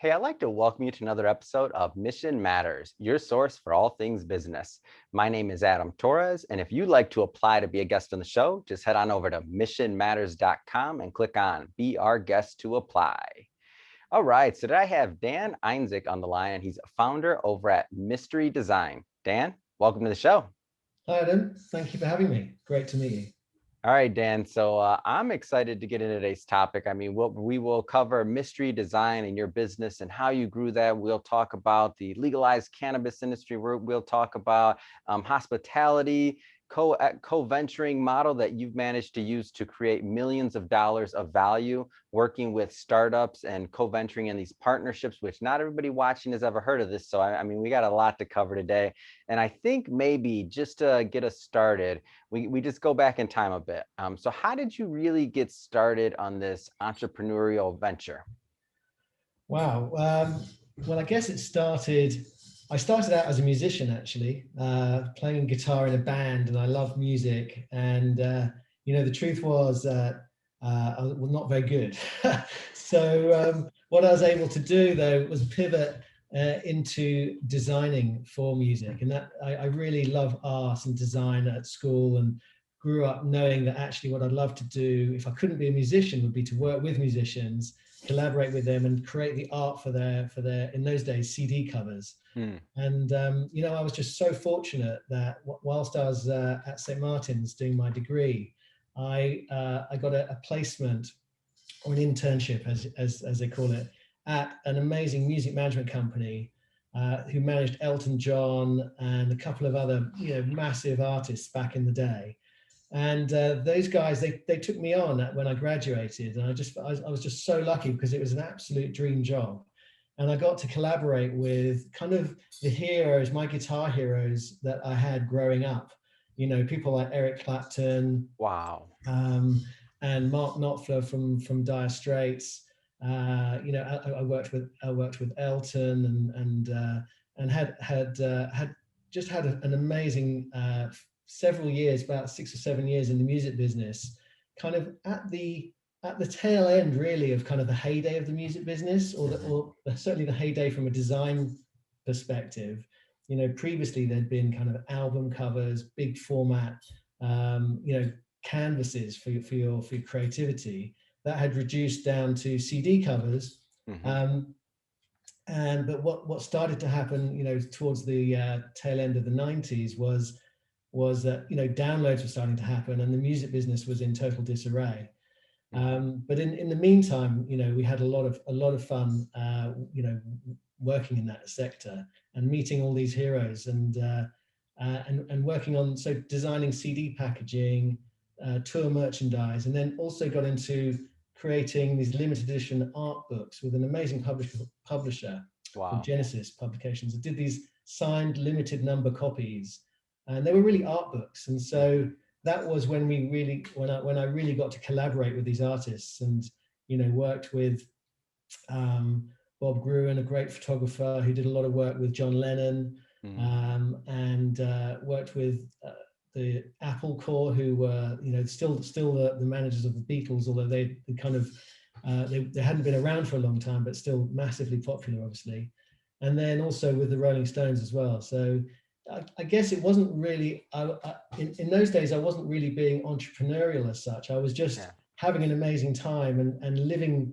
Hey, I'd like to welcome you to another episode of Mission Matters, your source for all things business. My name is Adam Torres, and if you'd like to apply to be a guest on the show, just head on over to missionmatters.com and click on Be Our Guest to apply. All right, so today I have Dan Einzig on the line, and he's a founder over at Mystery Design. Dan, welcome to the show. Hi, Adam. Thank you for having me. Great to meet you. All right, Dan. So I'm excited to get into today's topic. I mean, we will cover mystery design and your business and how you grew that. We'll talk about the legalized cannabis industry. We'll talk about hospitality, co-venturing model that you've managed to use to create millions of dollars of value, working with startups and co-venturing in these partnerships, which not everybody watching has ever heard of this. So I mean, we got a lot to cover today. And I think maybe just to get us started, we just go back in time a bit. So how did you really get started on this entrepreneurial venture? Wow. Well, I guess I started out as a musician, actually, playing guitar in a band, and I loved music. And, the truth was that I was not very good. So what I was able to do, though, was pivot into designing for music. And that I really love art and design at school, and grew up knowing that actually what I'd love to do, if I couldn't be a musician, would be to work with musicians, collaborate with them, and create the art for their in those days CD covers. And I was just so fortunate that whilst I was at St. Martin's doing my degree, I got a placement or an internship, as they call it, at an amazing music management company who managed Elton John and a couple of other massive artists back in the day. And those guys, they took me on when I graduated, and I was just so lucky because it was an absolute dream job. And I got to collaborate with kind of the heroes, my guitar heroes that I had growing up. People like Eric Clapton, Wow. and Mark Knopfler from Dire Straits. I worked with Elton and had just had an amazing several years, about 6 or 7 years in the music business, kind of at the tail end, really, of kind of the heyday of the music business, or certainly the heyday from a design perspective. Previously there'd been kind of album covers, big format, canvases for your creativity that had reduced down to CD covers. Mm-hmm. But what started to happen, towards the tail end of the 90s was that downloads were starting to happen, and the music business was in total disarray. But in the meantime, we had a lot of fun, working in that sector and meeting all these heroes, and working on designing CD packaging, tour merchandise, and then also got into creating these limited edition art books with an amazing publisher called Wow. Genesis Publications. It did these signed limited number copies, and they were really art books. And so that was when I really got to collaborate with these artists, and worked with Bob Gruen, a great photographer who did a lot of work with John Lennon, and worked with the Apple Corps, who were still the managers of the Beatles, although they kind of they hadn't been around for a long time, but still massively popular, obviously. And then also with the Rolling Stones as well. So I guess it wasn't really, in those days, I wasn't really being entrepreneurial as such. I was just having an amazing time and living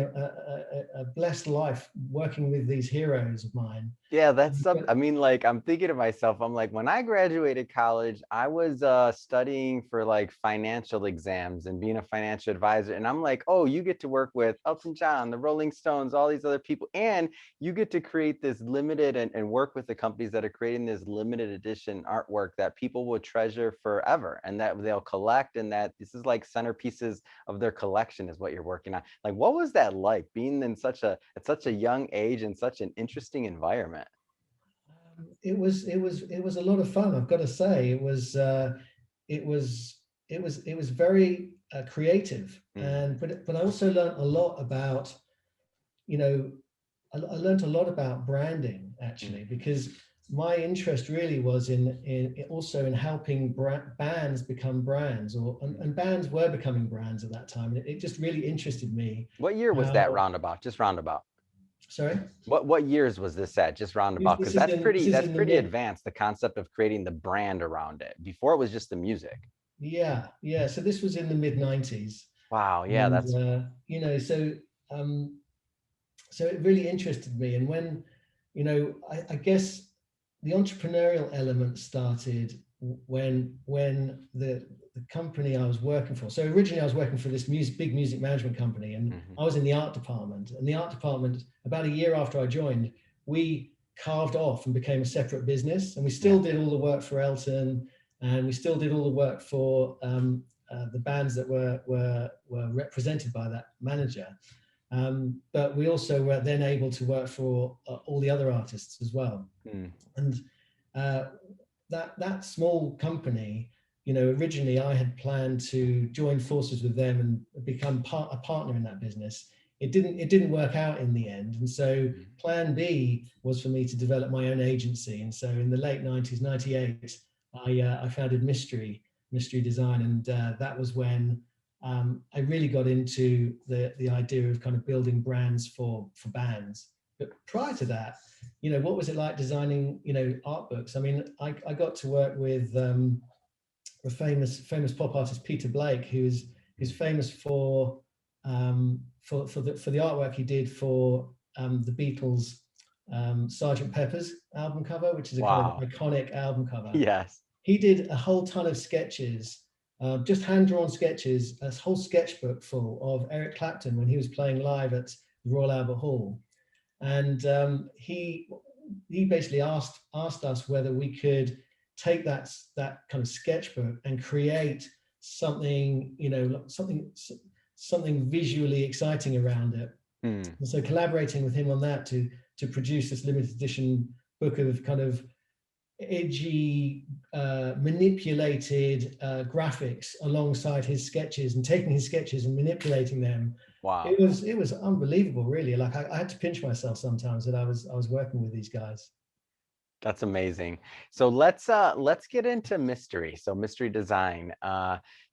a blessed life working with these heroes of mine. Yeah, that's something. I mean, like, I'm thinking to myself, I'm like, when I graduated college, I was studying for like financial exams and being a financial advisor. And I'm like, oh, you get to work with Elton John, the Rolling Stones, all these other people. And you get to create this limited and work with the companies that are creating this limited edition artwork that people will treasure forever and that they'll collect, and that this is like centerpieces of their collection is what you're working on. Like, what was that like being in at such a young age and such an interesting environment? It was a lot of fun. I've got to say, it was very creative, and but I also learned a lot about, I learned a lot about branding, actually, because my interest really was in also in helping bands become brands, and bands were becoming brands at that time. It just really interested me. What year was that roundabout? Just roundabout. Sorry. What years was this at? Just roundabout, because This is that's in the pretty mid. advanced. The concept of creating the brand around it. Before it was just the music. Yeah, yeah. So this was in the mid '90s, Wow. Yeah. and That's um, so it really interested me. And when, I guess the entrepreneurial element started when the company I was working for. So originally I was working for this big music management company, and mhm. I was in the art department. And the art department, about a year after I joined, we carved off and became a separate business. And we Yeah. still did all the work for Elton, and we still did all the work for the bands that were represented by that manager. But we also were then able to work for all the other artists as well. Mm. And uh, that small company, originally I had planned to join forces with them and become a partner in that business. It didn't work out in the end, and so Mm. plan B was for me to develop my own agency. And so in the late '90s, '98, I founded Mystery Design, and that was when I really got into the idea of kind of building brands for bands. But prior to that, what was it like designing, art books? I mean, I got to work with a famous pop artist, Peter Blake, who's famous for the artwork he did for the Beatles' Sergeant Pepper's album cover, which is a kind of Wow. iconic album cover. Yes. He did a whole ton of sketches, just hand-drawn sketches, a whole sketchbook full of Eric Clapton when he was playing live at the Royal Albert Hall. And he basically asked us whether we could take that kind of sketchbook and create something, something visually exciting around it. Mm. And so collaborating with him on that to produce this limited edition book of kind of edgy, manipulated graphics alongside his sketches, and taking his sketches and manipulating them. Wow. It was unbelievable, really. Like I had to pinch myself sometimes that I was working with these guys. That's amazing. So let's get into mystery. So mystery design.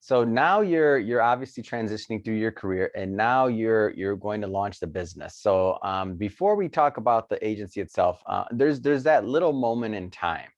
So now you're obviously transitioning through your career, and now you're going to launch the business. So before we talk about the agency itself, there's that little moment in time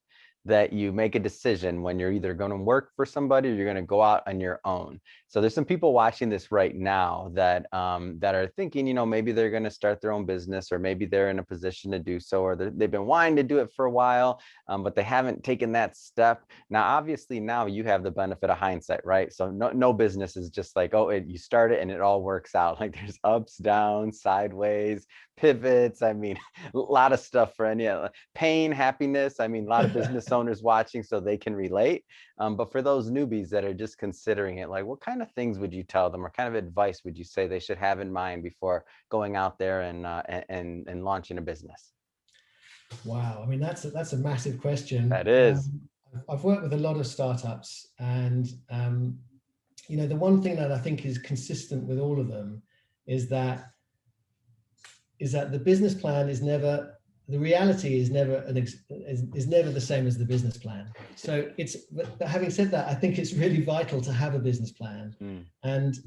that you make a decision when you're either going to work for somebody or you're going to go out on your own. So there's some people watching this right now that that are thinking, maybe they're going to start their own business, or maybe they're in a position to do so, or they've been wanting to do it for a while, but they haven't taken that step. Now, obviously, now you have the benefit of hindsight, right? So no business is just like, oh, you start it and it all works out. Like there's ups, downs, sideways, pivots. I mean, a lot of stuff for any pain, happiness. I mean, a lot of business owners watching, so they can relate. But for those newbies that are just considering it, like what kind of things would you tell them, or kind of advice would you say they should have in mind before going out there and launching a business? Wow, I mean that's a massive question. That is. I've worked with a lot of startups, and the one thing that I think is consistent with all of them is that the business plan is never, the reality is never is never the same as the business plan. So but having said that, I think it's really vital to have a business plan. Mm. And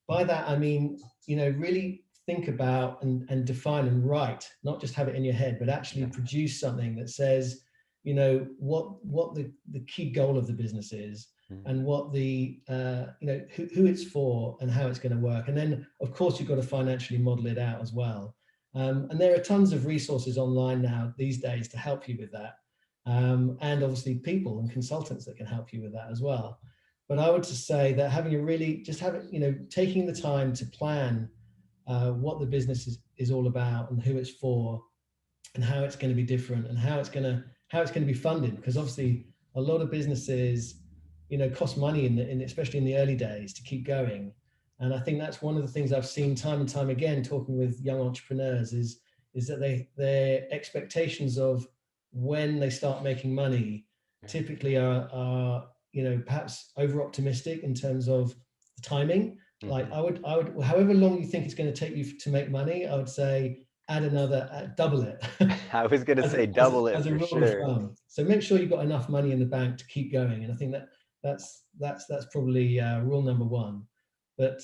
by that I mean, really think about and define and write, not just have it in your head, but actually produce something that says, what the key goal of the business is, and what the who it's for and how it's going to work. And then of course you've got to financially model it out as well. And there are tons of resources online now these days to help you with that. And obviously people and consultants that can help you with that as well. But I would just say that taking the time to plan what the business is all about and who it's for and how it's going to be different and how it's going to be funded, because obviously a lot of businesses cost money especially in the early days to keep going. And I think that's one of the things I've seen time and time again talking with young entrepreneurs is that their expectations of when they start making money typically are perhaps over optimistic in terms of the timing. Like I would, however long you think it's going to take you to make money, I would say double it. I was going to say double it as a for rule of sure. thumb. So make sure you've got enough money in the bank to keep going. And I think that's probably rule number one. But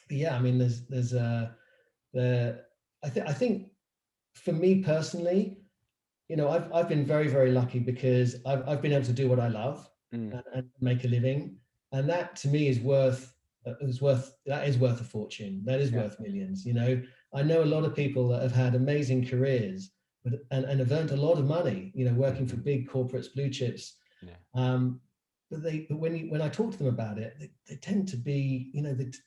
yeah, I mean, there's I think for me personally, I've been very, very lucky because I've been able to do what I love Mm, and make a living, and that to me that is worth a fortune. That is yeah, worth millions. I know a lot of people that have had amazing careers, but and have earned a lot of money. Working for hmm, big corporates, blue chips. yeah, Um, but when I talk to them about it, they tend to be,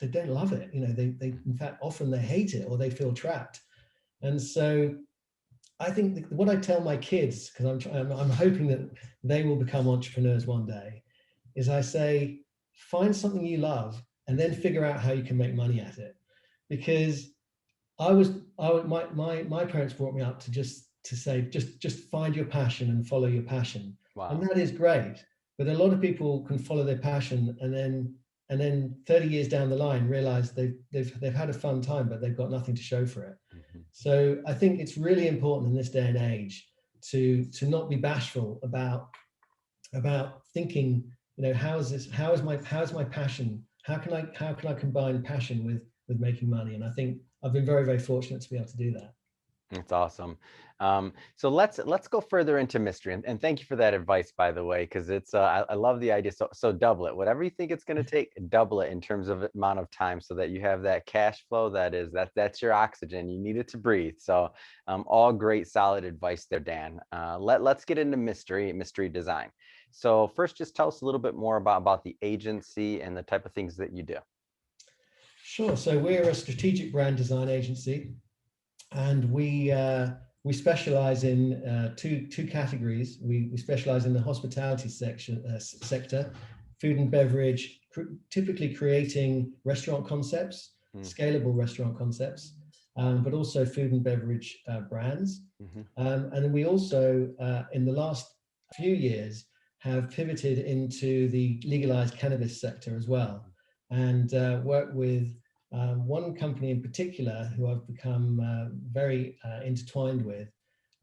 they don't love it. They in fact often they hate it or they feel trapped. And so I think what I tell my kids, because I'm hoping that they will become entrepreneurs one day, is I say, find something you love and then figure out how you can make money at it. Because my parents brought me up to say, just find your passion and follow your passion. And wow. that is great. But a lot of people can follow their passion and then 30 years down the line realize they've had a fun time, but they've got nothing to show for it. Mhm. So I think it's really important in this day and age to not be bashful about thinking, how is my passion? How can I combine passion with making money? And I think I've been very, very fortunate to be able to do that. That's awesome. So let's go further into mystery, and thank you for that advice, by the way, because it's I love the idea. So double it. Whatever you think it's going to take, double it in terms of amount of time, so that you have that cash flow. That's your oxygen. You need it to breathe. So all great, solid advice there, Dan. Let's get into mystery design. So first, just tell us a little bit more about the agency and the type of things that you do. Sure. So we're a strategic brand design agency, and we specialize in two categories. We specialize in the hospitality sector, food and beverage, typically creating restaurant concepts, Mm, scalable restaurant concepts, but also food and beverage brands. mhm, And then we also, in the last few years, have pivoted into the legalized cannabis sector as well, and work with one company in particular who I've become very intertwined with,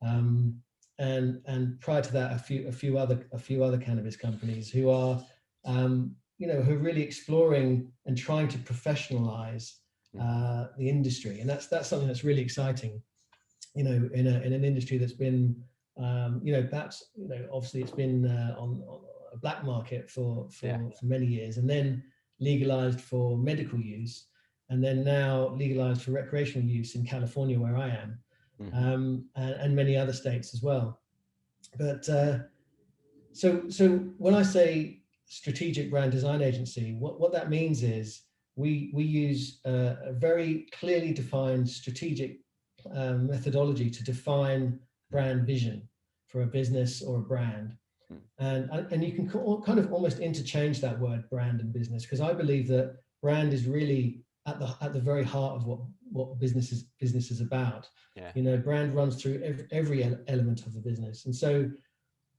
um, and prior to that, a few other cannabis companies who are who are really exploring and trying to professionalize mhm. the industry, and that's something that's really exciting. In an industry that's been perhaps obviously it's been on a black market for Yeah. for for many years, and then legalized for medical use, and then now legalized for recreational use in California, where I am, Mhm. and many other states as well. But so when I say strategic brand design agency, what that means is we use a very clearly defined strategic methodology to define brand vision for a business or a brand. Mm, And you can kind of almost interchange that word brand and business, because I believe that brand is really at the very heart of what business is about. yeah. Brand runs through every element of the business. And so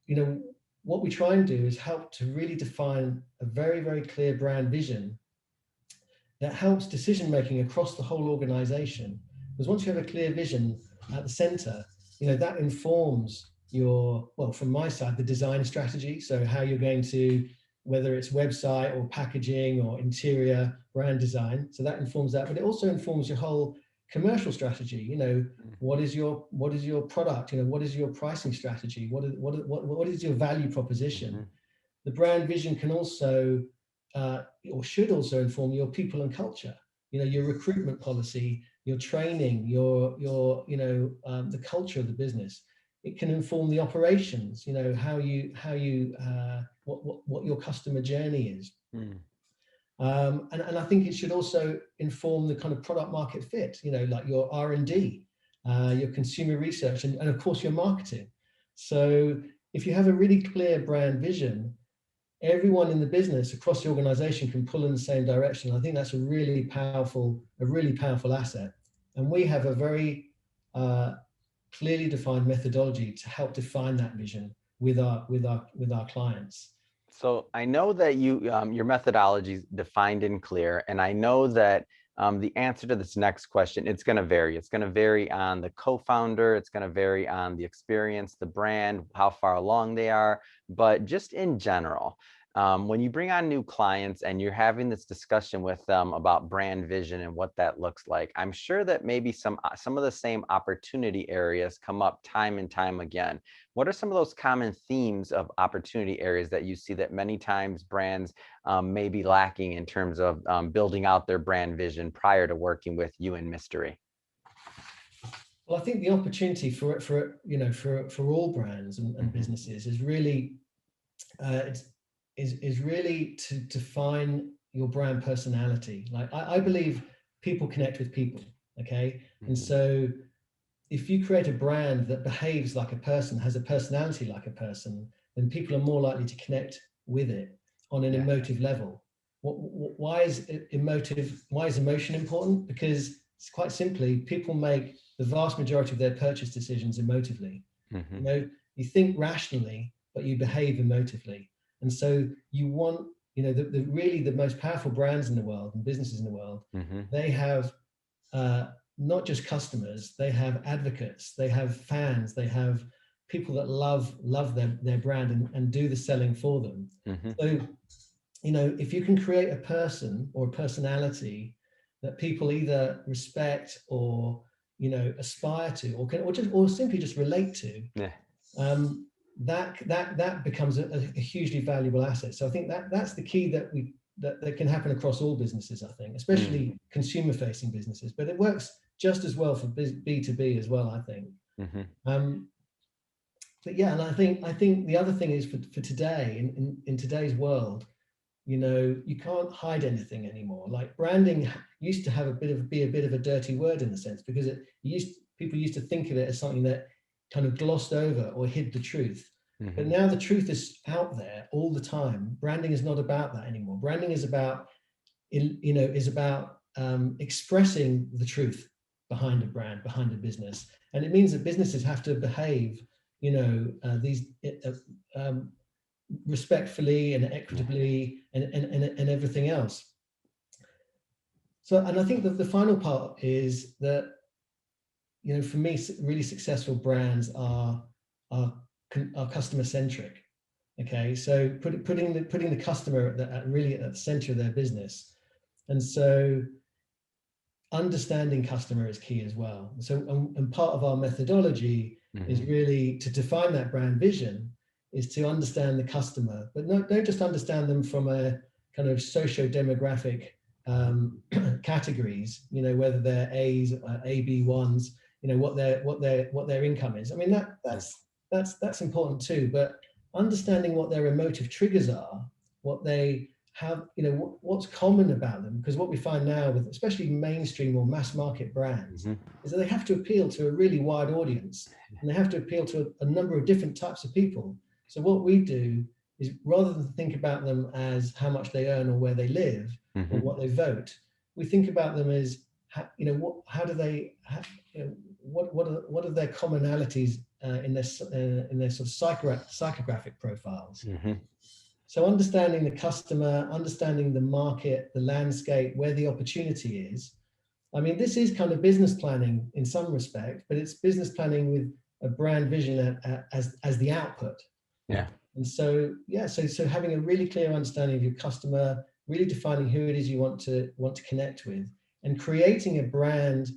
you know what we try and do is help to really define a very, very clear brand vision that helps decision making across the whole organization. Because once you have a clear vision at the center, that informs from my side, the design strategy. So how you're going to, whether it's website or packaging or interior brand design. So that informs that, but it also informs your whole commercial strategy. Mhm, what is your product? What is your pricing strategy? What is your value proposition? mhm, The brand vision can also or should also inform your people and culture. Your recruitment policy, your training, the culture of the business. It can inform the operations. What your customer journey is. mm. And I think it should also inform the kind of product market fit, like your R&D, your consumer research, and of course your marketing. So if you have a really clear brand vision, everyone in the business across the organization can pull in the same direction. I think that's a really powerful asset. And we have a very clearly defined methodology to help define that vision with our clients. So I know that your methodology is defined and clear, and I know that the answer to this next question, it's going to vary. It's going to vary on the co-founder. It's going to vary on the experience, the brand, how far along they are. But just in general, When you bring on new clients and you're having this discussion with them about brand vision and what that looks like, I'm sure that maybe some of the same opportunity areas come up time and time again. What are some of those common themes of opportunity areas that you see that many times brands may be lacking in terms of building out their brand vision prior to working with you and Mystery? Well, I think the opportunity for all brands and Hmm. businesses is really is really to define your brand personality. Like I believe people connect with people. Okay, and Hmm. so if you create a brand that behaves like a person, has a personality like a person, then people are more likely to connect with it on an Yeah. emotive level. Why is emotive? Why is emotion important? Because it's quite simply, people make the vast majority of their purchase decisions emotively. Hmm. You know, you think rationally, but you behave emotively. And so you want, the really the most powerful brands in the world and businesses in the world, Hmm. they have uh, not just customers, they have advocates, they have fans, they have people that love their brand and do the selling for them. Hmm. So, if you can create a person or a personality that people either respect or aspire to or simply just relate to, Yeah. um, that becomes a hugely valuable asset. So I think that's the key that can happen across all businesses. I think, Mm-hmm. especially consumer-facing businesses, but it works just as well for B2B as well. I think. Mm-hmm. Um, but yeah, and I think the other thing is for today in today's world, you can't hide anything anymore. Like branding used to have be a bit of a dirty word in a sense because people used to think of it as something that kind of glossed over or hid the truth. But Mm-hmm. now the truth is out there all the time. Branding is not about that anymore. Branding is about expressing the truth behind a brand, behind a business, and it means that businesses have to behave, these um, respectfully and Yeah. equitably and everything else. So, and I think that the final part is that, for me, really successful brands are, are customer centric. Okay, so putting the customer really at the center of their business, and so understanding customer is key as well. So, and part of our methodology is Mm-hmm. really to define that brand vision, is to understand the customer, but don't just understand them from a kind of socio-demographic categories. Whether they're A's, AB ones, what their income is. I mean Yeah. that's important too. But understanding what their emotive triggers are, what they have, what's common about them, because what we find now with especially mainstream or mass market brands Mm-hmm. is that they have to appeal to a really wide audience and they have to appeal to a number of different types of people. So what we do is, rather than think about them as how much they earn or where they live or Mm-hmm. what they vote, we think about them as how do they what are their commonalities in their sort of psychographic profiles. Mm-hmm. So understanding the customer, understanding the market, the landscape, where the opportunity is. I mean, this is kind of business planning in some respect, but it's business planning with a brand vision as the output. Yeah. And so, yeah, so having a really clear understanding of your customer, really defining who it is you want to connect with, and creating a brand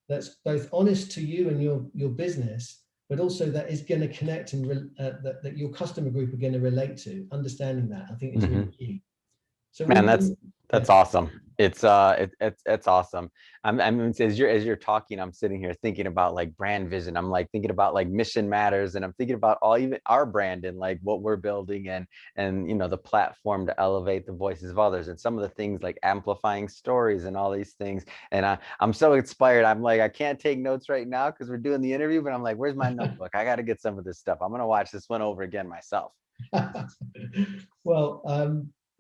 that's both honest to you and your business, but also that is going to connect and that your customer group are going to relate to. Understanding that, I think, is Mm-hmm. really key. So Man, yeah. that's awesome. It's awesome. I mean, as you're talking, I'm sitting here thinking about like brand vision. I'm like thinking about like mission matters, and I'm thinking about all even our brand and like what we're building and the platform to elevate the voices of others and some of the things like amplifying stories and all these things. And I'm so inspired. I'm like, I can't take notes right now because we're doing the interview, but I'm like, where's my notebook? I got to get some of this stuff. I'm gonna watch this one over again myself. Well,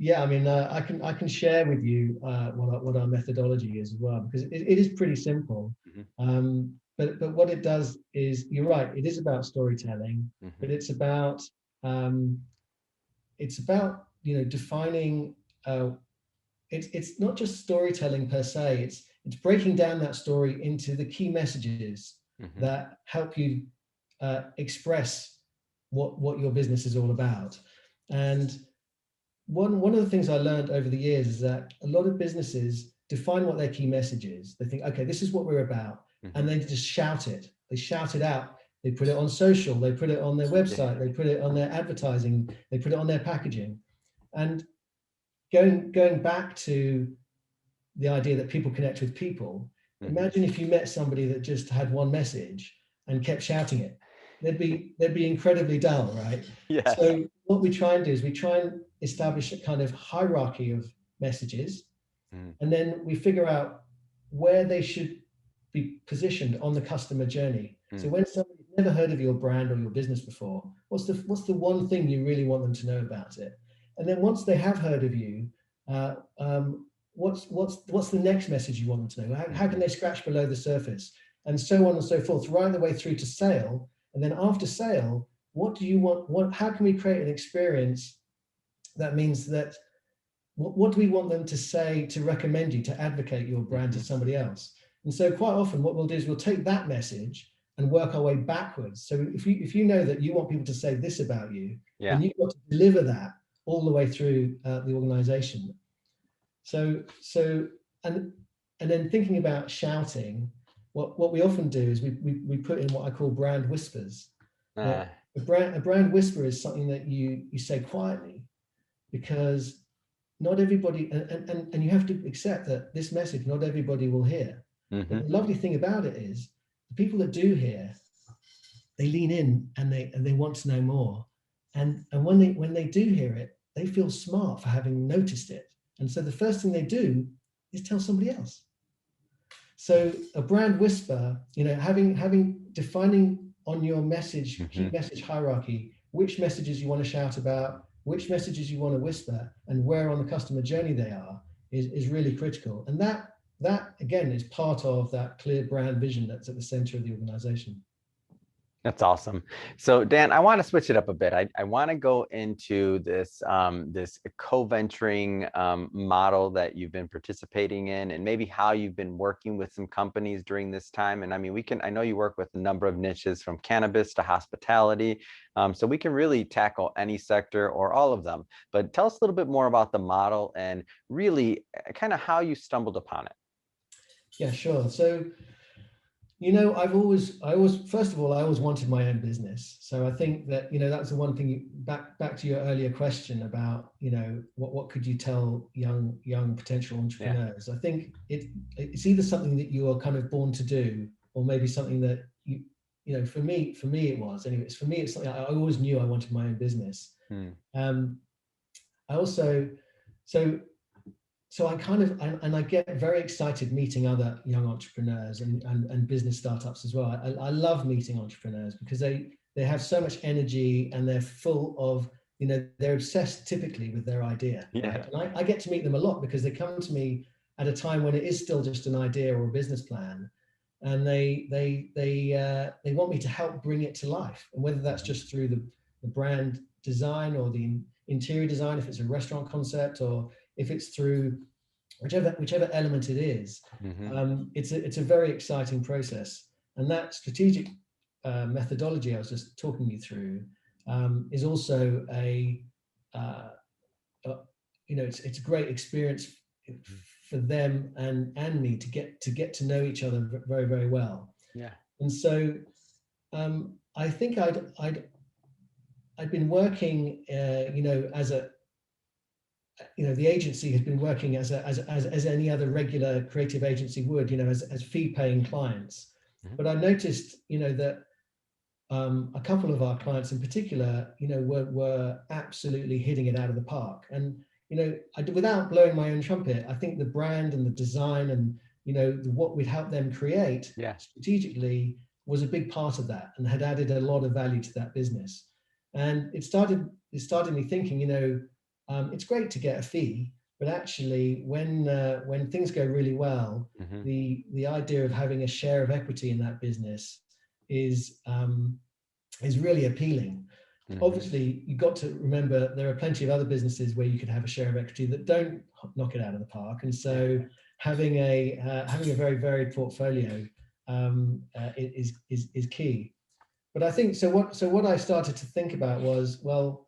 yeah, I mean, I can share with you what our methodology is as well, because it is pretty simple. Hmm. But what it does is, you're right, it is about storytelling, Hmm. but um, it's about defining. It's not just storytelling per se. It's breaking down that story into the key messages Hmm. that help you express what your business is all about, and one of the things I learned over the years is that a lot of businesses define what their key message is. They think, okay, this is what we're about, and they just shout it. They shout it out. They put it on social. They put it on their website. They put it on their advertising. They put it on their packaging. And going back to the idea that people connect with people. Imagine if you met somebody that just had one message and kept shouting it. They'd be incredibly dull, right? Yes. So what we try and do is we try and establish a kind of hierarchy of messages, and then we figure out where they should be positioned on the customer journey. So when somebody's never heard of your brand or your business before, what's the one thing you really want them to know about it? And then once they have heard of you, what's the next message you want them to know? How can they scratch below the surface? And so on and so forth, right the way through to sale. And then after sale, what do you want? How can we create an experience that means that what do we want them to say to recommend you, to advocate your brand to somebody else? And so quite often what we'll do is we'll take that message and work our way backwards. So if you know that you want people to say this about you, then you've got to deliver that all the way through the organization. So and then thinking about shouting, what we often do is we put in what I call brand whispers. A brand whisper is something that you say quietly, because not everybody, and you have to accept that this message not everybody will hear. But the lovely thing about it is the people that do hear, they lean in and they want to know more. And when they do hear it, they feel smart for having noticed it. And so the first thing they do is tell somebody else. So a brand whisper, defining on your message, key message hierarchy, which messages you want to shout about, which messages you want to whisper, and where on the customer journey they are is really critical. And that again is part of that clear brand vision that's at the center of the organization. That's awesome. So Dan, I want to switch it up a bit. I want to go into this this co-venturing model that you've been participating in, and maybe how you've been working with some companies during this time. And I mean, I know you work with a number of niches from cannabis to hospitality. So we can really tackle any sector or all of them. But tell us a little bit more about the model and really kind of how you stumbled upon it. Yeah, sure. So I always, first of all, I always wanted my own business. So I think that, that's the one thing, back to your earlier question about, what could you tell young potential entrepreneurs? Yeah. I think it's either something that you are kind of born to do, or maybe something that for me it was. Anyways, for me, it's something I always knew I wanted my own business. I also, so I I get very excited meeting other young entrepreneurs and business startups as well. I love meeting entrepreneurs because they have so much energy and they're full of, they're obsessed typically with their idea. Yeah. Right? And I get to meet them a lot because they come to me at a time when it is still just an idea or a business plan. And they want me to help bring it to life. And whether that's just through the brand design or the interior design, if it's a restaurant concept, or if it's through whichever element it is, it's a very exciting process. And that strategic methodology I was just talking you through is also it's a great experience for them and me to get to know each other very, very well. Yeah. And so I think I'd been working, as a the agency has been working as any other regular creative agency would, as fee-paying clients. But I noticed, that a couple of our clients in particular, were absolutely hitting it out of the park. And without blowing my own trumpet, I think the brand and the design and what we'd help them create strategically was a big part of that, and had added a lot of value to that business. And it started me thinking, it's great to get a fee, but actually when things go really well, the idea of having a share of equity in that business is really appealing. Obviously, you've got to remember there are plenty of other businesses where you could have a share of equity that don't knock it out of the park. And so having a very varied portfolio is key. But I think so what I started to think about was, well,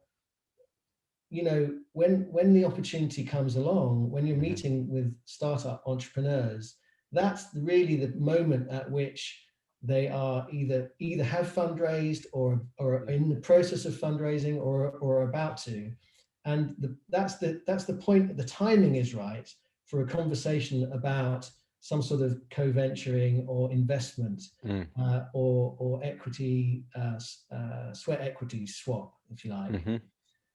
when the opportunity comes along, when you're meeting with startup entrepreneurs, that's really the moment at which they are either have fundraised or are in the process of fundraising or about to, and that's the point. The timing is right for a conversation about some sort of co-venturing or investment, or equity, sweat equity swap, if you like.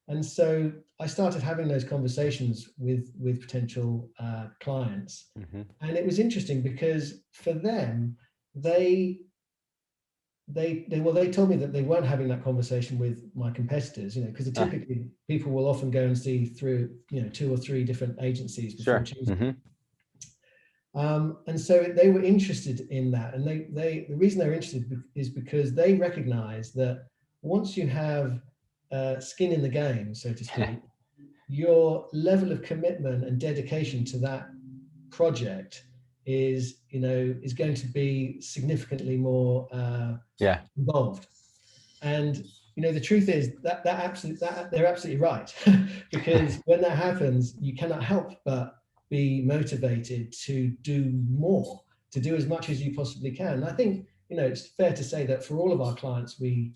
And so I started having those conversations with potential clients, and it was interesting because for them, they told me that they weren't having that conversation with my competitors, because typically people will often go and see through 2 or 3 different agencies before choosing. And so they were interested in that, and the reason they're interested is because they recognize that once you have skin in the game, so to speak, your level of commitment and dedication to that project is going to be significantly more involved. And the truth is that they're absolutely right, because when that happens, you cannot help but be motivated to do more, to do as much as you possibly can. And I think it's fair to say that for all of our clients, we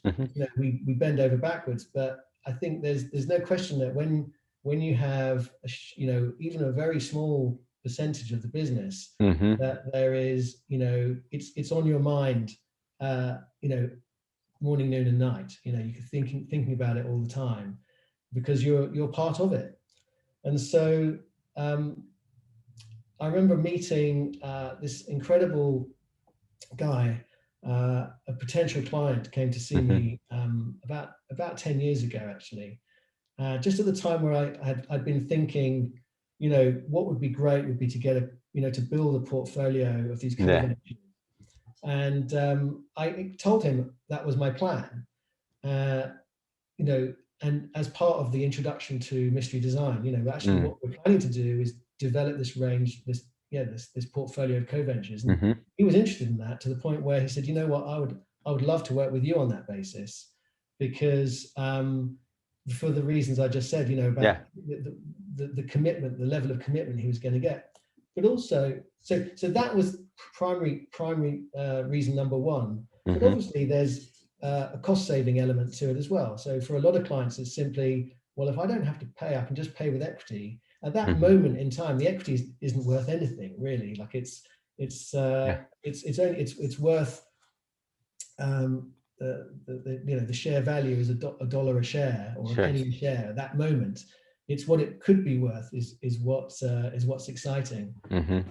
we bend over backwards. But I think there's no question that when you have even a very small percentage of the business, that there is it's on your mind, morning, noon, and night. You're thinking about it all the time because you're part of it. And so I remember meeting this incredible guy. A potential client came to see me about 10 years ago, actually. Just at the time where I'd been thinking, what would be great would be to get to build a portfolio of these co-ventures. And I told him that was my plan, and as part of the introduction to mystery design, actually what we're planning to do is develop this range, this portfolio of co-ventures. And he was interested in that to the point where he said, you know what, I would love to work with you on that basis, because for the reasons I just said, about the commitment, the level of commitment he was going to get. But also, so that was primary reason number one. But obviously there's a cost saving element to it as well. So for a lot of clients, it's simply, well, if I don't have to pay, I can just pay with equity. At that moment in time, the equity isn't worth anything really. Like it's worth the share value is $1 a share or a penny a share at that moment. It's what it could be worth is what's exciting. And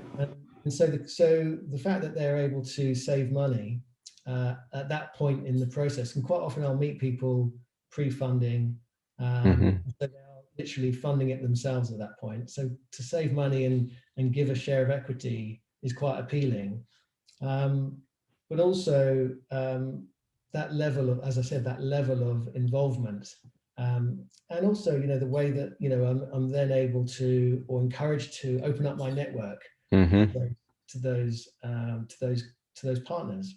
so the fact that they're able to save money at that point in the process, and quite often I'll meet people pre-funding, so they're literally funding it themselves at that point. So to save money and give a share of equity is quite appealing. But also that level of, as I said, that level of involvement, and also the way that I'm then able to, or encouraged to, open up my network to those partners.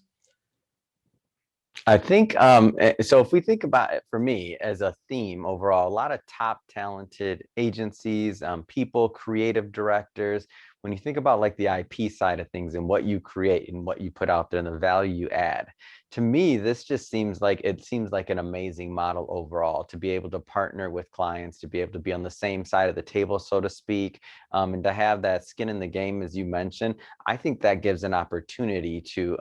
I think so. If we think about it, for me as a theme overall, a lot of top talented agencies, people, creative directors. When you think about like the IP side of things and what you create and what you put out there and the value you add, to me, this just seems like an amazing model overall, to be able to partner with clients, to be able to be on the same side of the table, so to speak, and to have that skin in the game, as you mentioned. I think that gives an opportunity to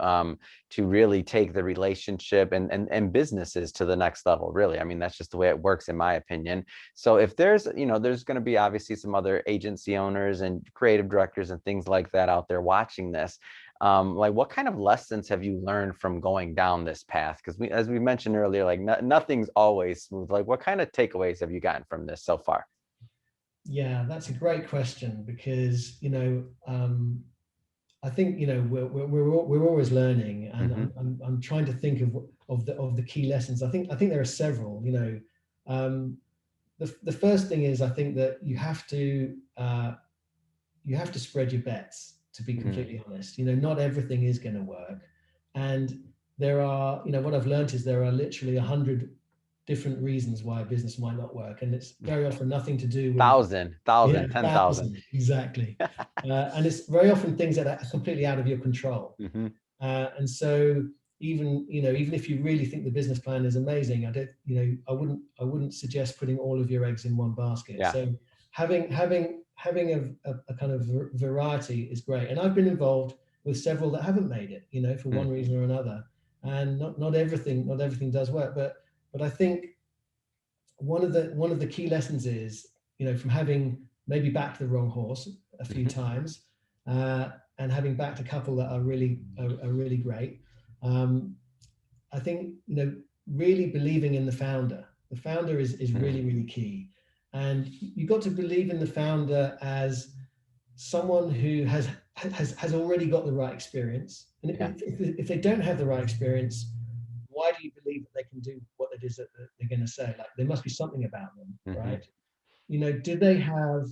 really take the relationship and businesses to the next level, really. I mean, that's just the way it works, in my opinion. So if there's going to be obviously some other agency owners and creative directors and things like that out there watching this, like what kind of lessons have you learned from going down this path? Because as we mentioned earlier, like nothing's always smooth. Like what kind of takeaways have you gotten from this so far? Yeah, that's a great question, because I think we're always learning, and I'm trying to think of the key lessons. I think there are several. The first thing is, I think that you have to spread your bets, to be completely honest. Not everything is going to work, and there are what I've learned is there are literally 100 different reasons why a business might not work, and it's very often nothing to do with 1,000, yeah, 10,000. exactly. And it's very often things that are completely out of your control. Mm-hmm. And so even if you really think the business plan is amazing, I wouldn't suggest putting all of your eggs in one basket. Yeah. So having a kind of variety is great. And I've been involved with several that haven't made it, for one reason or another. And not everything does work. But I think one of the key lessons is, from having maybe backed the wrong horse a few times, and having backed a couple that are really great. I think, really believing in the founder. The founder is really key. And you've got to believe in the founder as someone who has already got the right experience. And if they don't have the right experience, why do you believe that they can do what it is that they're going to say? Like, there must be something about them, right? Do they have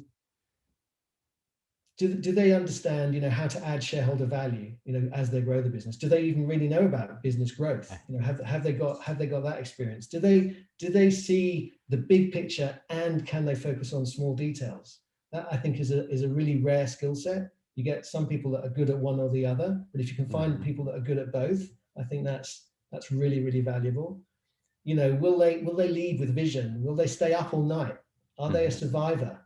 do they understand, how to add shareholder value, as they grow the business? Do they even really know about business growth? Have they got that experience? Do they see the big picture, and can they focus on small details? That, I think, is a really rare skill set. You get some people that are good at one or the other, but if you can find people that are good at both, I think that's really valuable. Will they lead with vision? Will they stay up all night? Are they a survivor?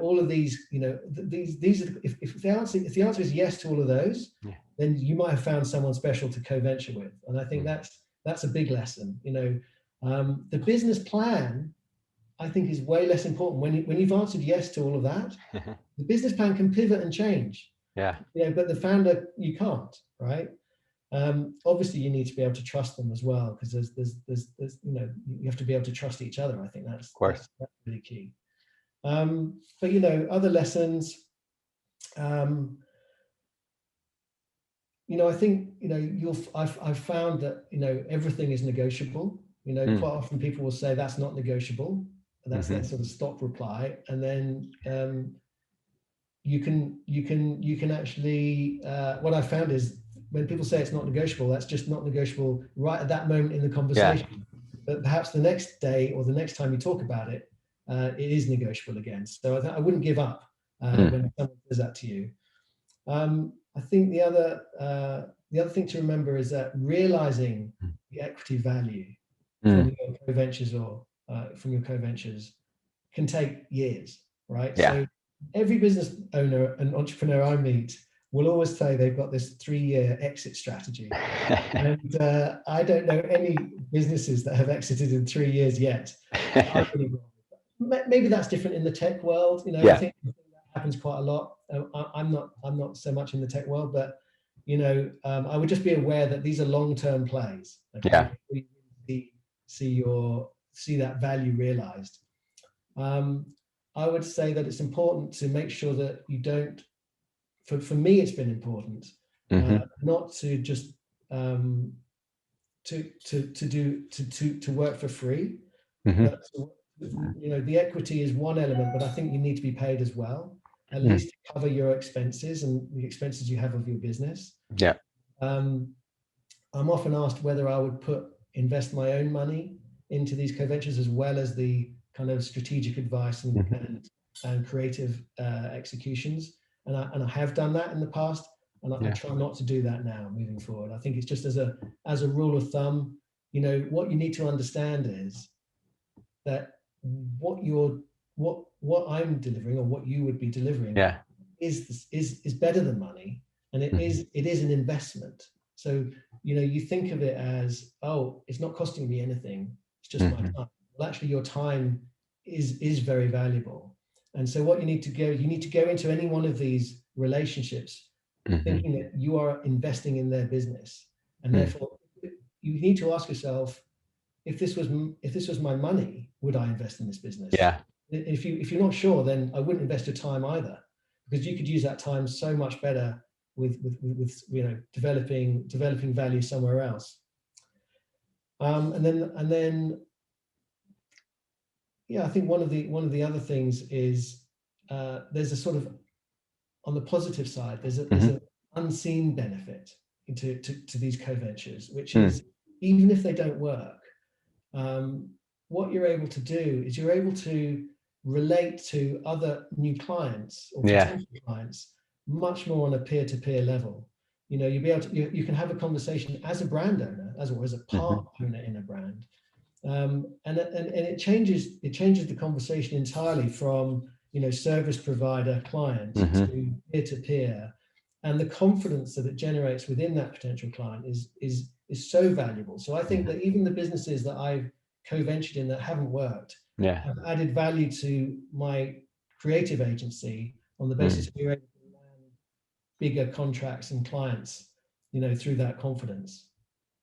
All of these, these are, if the answer is yes to all of those, then you might have found someone special to co-venture with. And I think that's a big lesson. The business plan, I think, is way less important. When you've answered yes to all of that, the business plan can pivot and change. Yeah. But the founder, you can't, right? Obviously you need to be able to trust them as well, because there's you have to be able to trust each other. I think that's really key. But other lessons, I think I've found that everything is negotiable. Quite often people will say that's not negotiable. That's that sort of stop reply, and then you can actually what I found is, when people say it's not negotiable, that's just not negotiable right at that moment in the conversation. But perhaps the next day or the next time you talk about it, it is negotiable again. So I wouldn't give up when someone says that to you. I think the other thing to remember is that realizing the equity value from your co-ventures or from your co-ventures can take years, right? Yeah. So every business owner and entrepreneur I meet will always say they've got this 3-year exit strategy. And I don't know any businesses that have exited in 3 years yet. Maybe that's different in the tech world. I think that happens quite a lot. I'm not so much in the tech world, but I would just be aware that these are long-term plays. Okay? We see that value realized. I would say that it's important to make sure that you don't. For me, it's been important not to just to work for free. But the equity is one element, but I think you need to be paid as well, at least to cover your expenses and the expenses you have of your business. Yeah. I'm often asked whether I would invest my own money into these co-ventures, as well as the kind of strategic advice and creative executions. And I have done that in the past, and I try not to do that now moving forward. I think it's just as a rule of thumb, what you need to understand is that what I'm delivering, or what you would be delivering, is better than money, and it is an investment. So you think of it as, oh, it's not costing me anything, it's just my time. Well, actually, your time is very valuable. And so what you need to go into any one of these relationships thinking that you are investing in their business, and therefore you need to ask yourself, if this was my money, would I invest in this business? Yeah. If you're not sure, then I wouldn't invest your time either, because you could use that time so much better with developing value somewhere else. And then I think one of the other things is there's a sort of, on the positive side, there's an unseen benefit to these co-ventures, which is, even if they don't work, what you're able to do is you're able to relate to other new clients or Yeah. potential clients much more on a peer-to-peer level. You'll be able to, you can have a conversation as a brand owner, as a Hmm. part owner in a brand. And it changes the conversation entirely from service provider client Hmm. to peer to peer, and the confidence that it generates within that potential client is so valuable. So I think Yeah. that even the businesses that I've co-ventured in that haven't worked Yeah. have added value to my creative agency on the basis Mm. of being able to land bigger contracts and clients, through that confidence.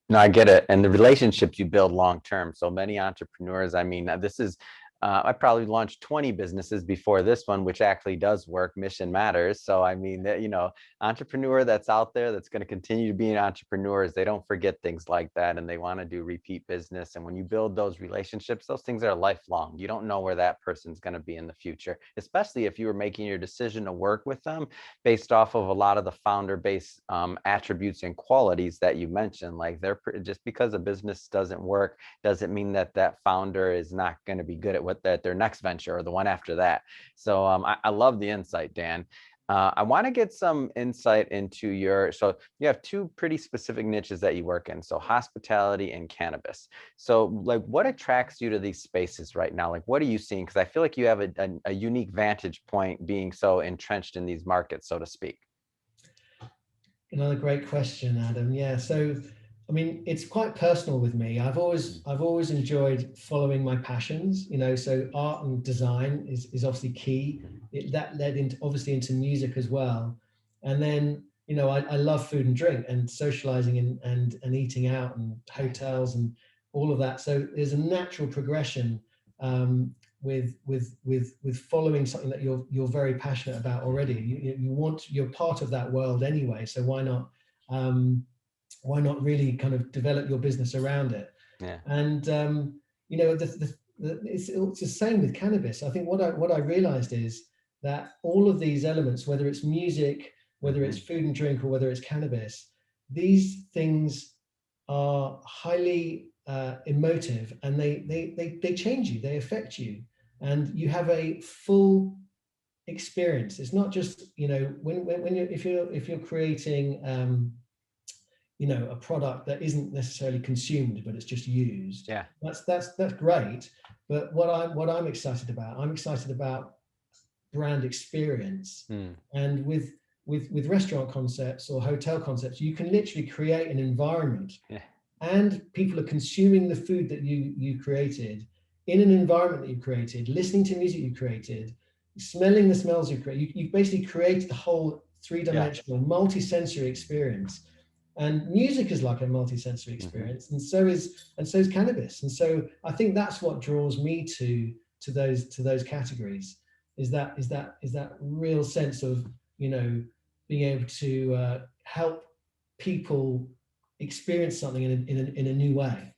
No, I get it. And the relationships you build long term. So many entrepreneurs, I mean, this is, I probably launched 20 businesses before this one, which actually does work. Mission matters. So, I mean, entrepreneur that's out there that's going to continue to be an entrepreneur is they don't forget things like that and they want to do repeat business. And when you build those relationships, those things are lifelong. You don't know where that person's going to be in the future, especially if you were making your decision to work with them based off of a lot of the founder-based attributes and qualities that you mentioned. Like just because a business doesn't work doesn't mean that that founder is not going to be good at what their next venture or the one after that. So I love the insight, Dan. I want to get some insight into so you have two pretty specific niches that you work in. So hospitality and cannabis. So like what attracts you to these spaces right now? Like what are you seeing? Because I feel like you have a unique vantage point being so entrenched in these markets, so to speak. Another great question, Adam. Yeah, so I mean, it's quite personal with me. I've always enjoyed following my passions. So art and design is obviously key. That led into obviously into music as well, and then I love food and drink and socializing and eating out and hotels and all of that. So there's a natural progression with following something that you're very passionate about already. You're part of that world anyway. So um, why not really kind of develop your business around it? Yeah. And it's the same with cannabis. I think what I realized is that all of these elements, whether it's music, whether it's Hmm. food and drink, or whether it's cannabis, these things are highly emotive, and they change you, they affect you, and you have a full experience. It's not just when you're if you're creating a product that isn't necessarily consumed but it's just used. Yeah. That's great. But what I'm excited about, I'm excited about brand experience. Mm. And with restaurant concepts or hotel concepts, you can literally create an environment, Yeah. and people are consuming the food that you created in an environment that you created, listening to music you created, smelling the smells you created. You've basically created the whole Yeah. three-dimensional multi-sensory experience. And music is like a multi-sensory Hmm. experience, and so is cannabis. And so I think that's what draws me to those categories, is that real sense of being able to help people experience something in a new way.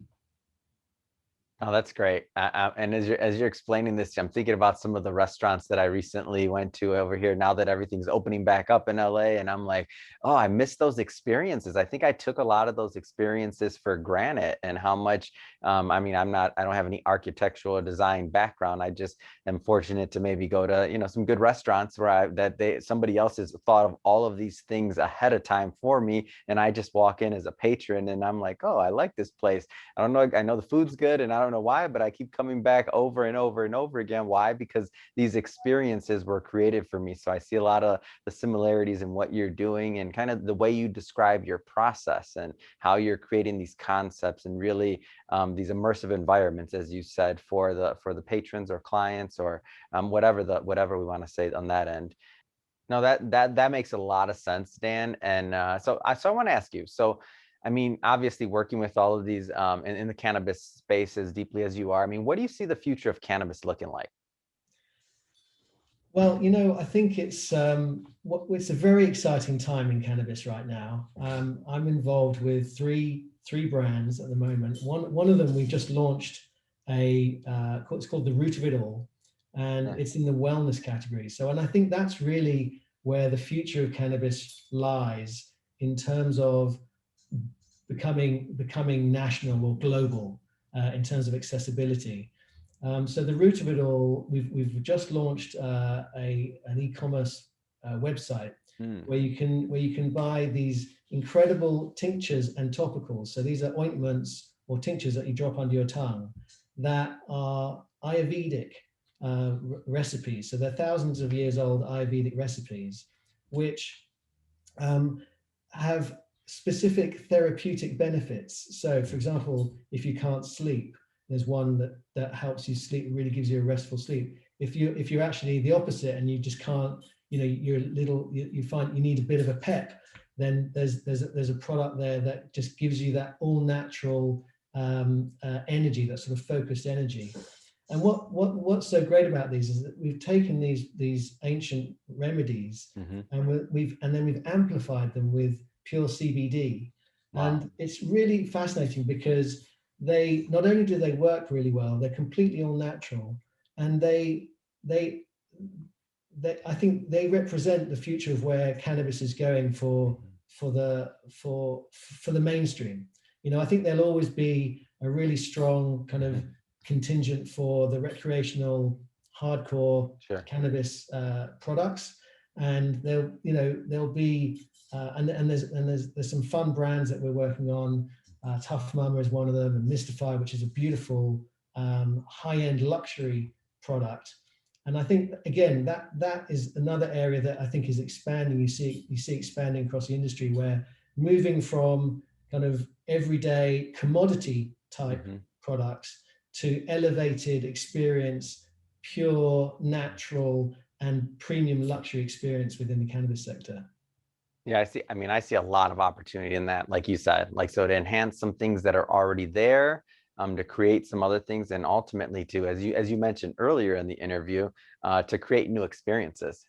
Oh, that's great. And as you're explaining this, I'm thinking about some of the restaurants that I recently went to over here now that everything's opening back up in LA. And I'm like, oh, I miss those experiences. I think I took a lot of those experiences for granted, and how much, I mean, I don't have any architectural or design background. I just am fortunate to maybe go to, some good restaurants where somebody else has thought of all of these things ahead of time for me. And I just walk in as a patron and I'm like, oh, I like this place. I don't know. I know the food's good and I don't know why, but I keep coming back over and over and over again. Why? Because these experiences were created for me. So I see a lot of the similarities in what you're doing and kind of the way you describe your process and how you're creating these concepts and really these immersive environments, as you said, for the patrons or clients or whatever we want to say on that end. No, that makes a lot of sense, Dan. And so I want to ask you. So, I mean, obviously, working with all of these in the cannabis space as deeply as you are, I mean, what do you see the future of cannabis looking like? Well, I think it's a very exciting time in cannabis right now. I'm involved with three brands at the moment. One of them we've just launched it's called the Root of It All, and Yeah. it's in the wellness category. So, and I think that's really where the future of cannabis lies in terms of becoming national or global in terms of accessibility. So the root of it all, we've just launched an e-commerce website Mm. where you can buy these incredible tinctures and topicals. So these are ointments or tinctures that you drop under your tongue that are Ayurvedic recipes. So they're thousands of years old Ayurvedic recipes, which have specific therapeutic benefits. So, for example, if you can't sleep, there's one that helps you sleep, really gives you a restful sleep. If you're actually the opposite and you just can't, you find you need a bit of a pep, then there's a product there that just gives you that all natural energy, that sort of focused energy. And what's so great about these is that we've taken these ancient remedies, Mm-hmm. and we've amplified them with pure CBD. Wow. And it's really fascinating because they not only do they work really well, they're completely all natural, and they I think they represent the future of where cannabis is going for the mainstream. I think there'll always be a really strong kind of contingent for the recreational hardcore Sure. cannabis products, and there'll be and there's some fun brands that we're working on. Tough Mama is one of them, and Mystify, which is a beautiful high-end luxury product. And I think again that is another area that I think is expanding. You see expanding across the industry, where moving from kind of everyday commodity type products to elevated experience, pure, natural, and premium luxury experience within the cannabis sector. Yeah, I see a lot of opportunity in that, like you said, like, so to enhance some things that are already there, to create some other things, and ultimately to, as you mentioned earlier in the interview, to create new experiences.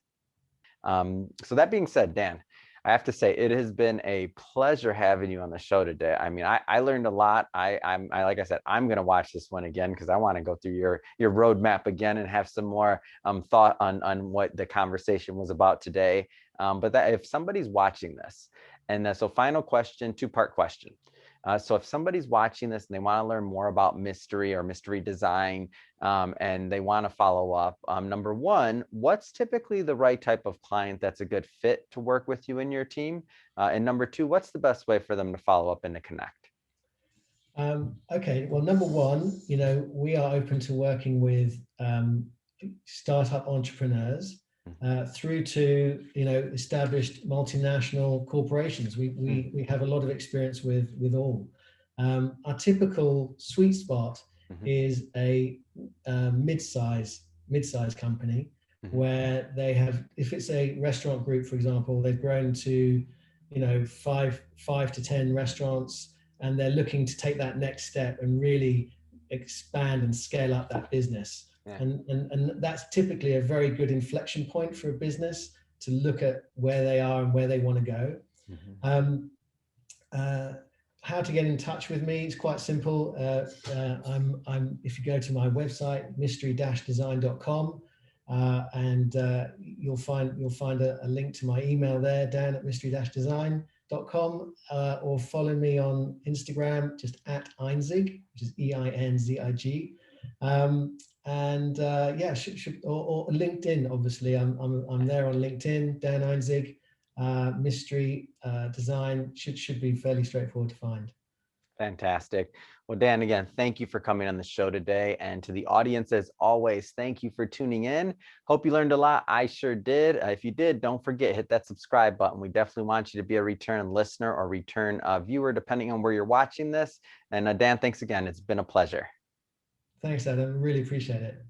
So that being said, Dan, I have to say it has been a pleasure having you on the show today. I learned a lot. Like I said, I'm going to watch this one again because I want to go through your roadmap again and have some more thought on what the conversation was about today. But that if somebody's watching this, and so final question, two-part question. So if somebody's watching this and they want to learn more about mystery or mystery design, and they want to follow up, number one, what's typically the right type of client that's a good fit to work with you and your team? And number two, what's the best way for them to follow up and to connect? Okay, well, number one, we are open to working with startup entrepreneurs through to established multinational corporations. We have a lot of experience with all. Our typical sweet spot is a mid-size company where they have, if it's a restaurant group, for example, they've grown to five to 10 restaurants, and they're looking to take that next step and really expand and scale up that business. Yeah. And that's typically a very good inflection point for a business to look at where they are and where they want to go. How to get in touch with me? It's quite simple. I'm if you go to my website, mystery-design.com, and you'll find a link to my email there, Dan at mystery-design.com, or follow me on Instagram, just at Einzig, which is EINZIG. Or LinkedIn, obviously. I'm there on LinkedIn, Dan Einzig. Mystery design should be fairly straightforward to find. Fantastic. Well, Dan, again, thank you for coming on the show today. And to the audience, as always, thank you for tuning in. Hope you learned a lot. I sure did. If you did, don't forget, hit that subscribe button. We definitely want you to be a return listener or return viewer, depending on where you're watching this. And Dan, thanks again. It's been a pleasure. Thanks, Adam. Really appreciate it.